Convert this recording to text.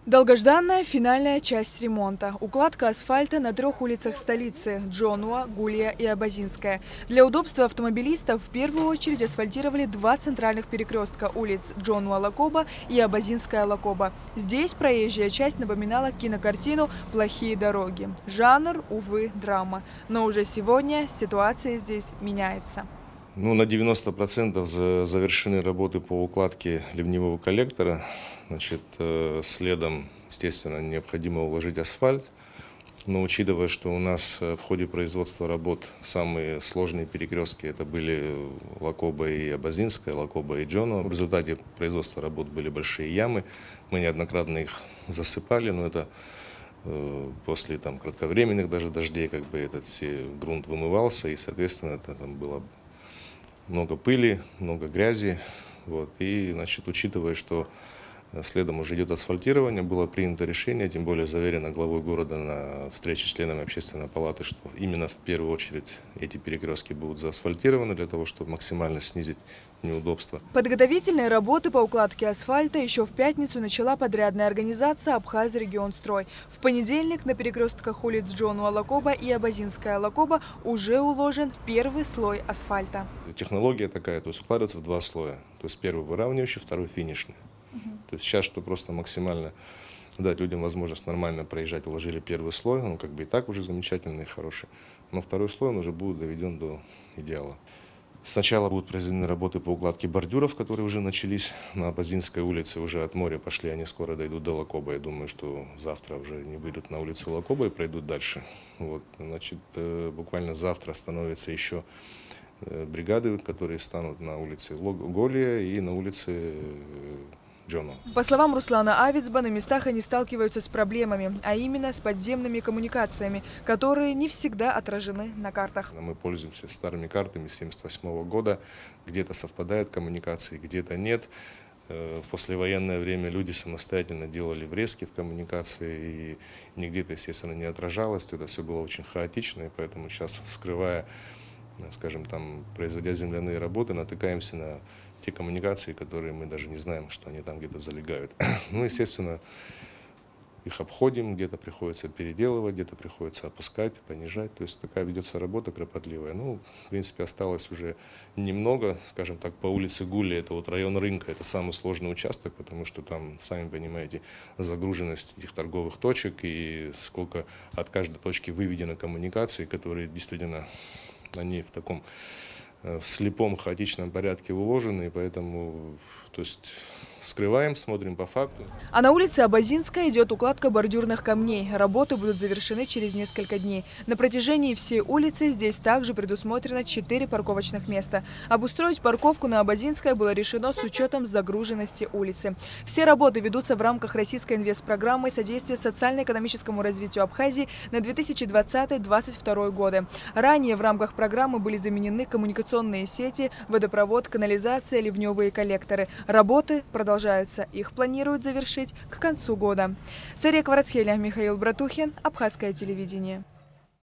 Долгожданная финальная часть ремонта. Укладка асфальта на 3 улицах столицы – Джонуа, Гулия и Абазинская. Для удобства автомобилистов в первую очередь асфальтировали 2 центральных перекрестка улиц Джонуа-Лакоба и Абазинская-Лакоба. Здесь проезжая часть напоминала кинокартину «Плохие дороги». Жанр, увы, драма. Но уже сегодня ситуация здесь меняется. На 90% завершены работы по укладке ливневого коллектора. Следом, естественно, необходимо уложить асфальт. Но учитывая, что у нас в ходе производства работ самые сложные перекрестки, это были Лакоба и Абазинская, Лакоба и Джонуа. В результате производства работ были большие ямы. Мы неоднократно их засыпали, но это после кратковременных даже дождей этот грунт вымывался, и, соответственно, там было много пыли, много грязи. Учитывая, что следом уже идет асфальтирование, было принято решение, тем более заверено главой города на встрече с членами общественной палаты, что именно в первую очередь эти перекрестки будут заасфальтированы для того, чтобы максимально снизить неудобства. Подготовительные работы по укладке асфальта еще в пятницу начала подрядная организация «Абхазрегионстрой». В понедельник на перекрестках улиц Джонуа-Лакоба и Абазинская-Лакоба уже уложен первый слой асфальта. Технология такая, то есть укладывается в 2 слоя. То есть первый выравнивающий, второй финишный. То есть сейчас, чтобы просто максимально дать людям возможность нормально проезжать, уложили первый слой, он и так уже замечательный и хороший. Но второй слой он уже будет доведен до идеала. Сначала будут произведены работы по укладке бордюров, которые уже начались на Абазинской улице, уже от моря пошли, они скоро дойдут до Лакоба. Я думаю, что завтра уже не выйдут на улицу Лакоба и пройдут дальше. Буквально завтра становятся еще бригады, которые станут на улице Голия и на улице Джонуа. По словам Руслана Авицба, на местах они сталкиваются с проблемами, а именно с подземными коммуникациями, которые не всегда отражены на картах. Мы пользуемся старыми картами 1978 года, где-то совпадают коммуникации, где-то нет. В послевоенное время люди самостоятельно делали врезки в коммуникации, и нигде это, естественно, не отражалось. Это все было очень хаотично, и поэтому сейчас, вскрывая, производя земляные работы, натыкаемся на те коммуникации, которые мы даже не знаем, что они там где-то залегают. Естественно, их обходим, где-то приходится переделывать, где-то приходится опускать, понижать. То есть такая ведется работа кропотливая. В принципе, осталось уже немного, по улице Гули, это район рынка, это самый сложный участок, потому что там, сами понимаете, загруженность этих торговых точек и сколько от каждой точки выведено коммуникаций, которые действительно они в слепом хаотичном порядке уложены, и поэтому вскрываем, смотрим по факту. А на улице Абазинская идет укладка бордюрных камней. Работы будут завершены через несколько дней. На протяжении всей улицы здесь также предусмотрено 4 парковочных места. Обустроить парковку на Абазинской было решено с учетом загруженности улицы. Все работы ведутся в рамках российской инвестпрограммы содействия социально-экономическому развитию Абхазии на 2020-2022 годы. Ранее в рамках программы были заменены коммуникационные сети, водопровод, канализация, ливневые коллекторы. Работы продолжаются. Их планируют завершить к концу года. Сария Кварацхеля, Михаил Братухин, Абхазское телевидение.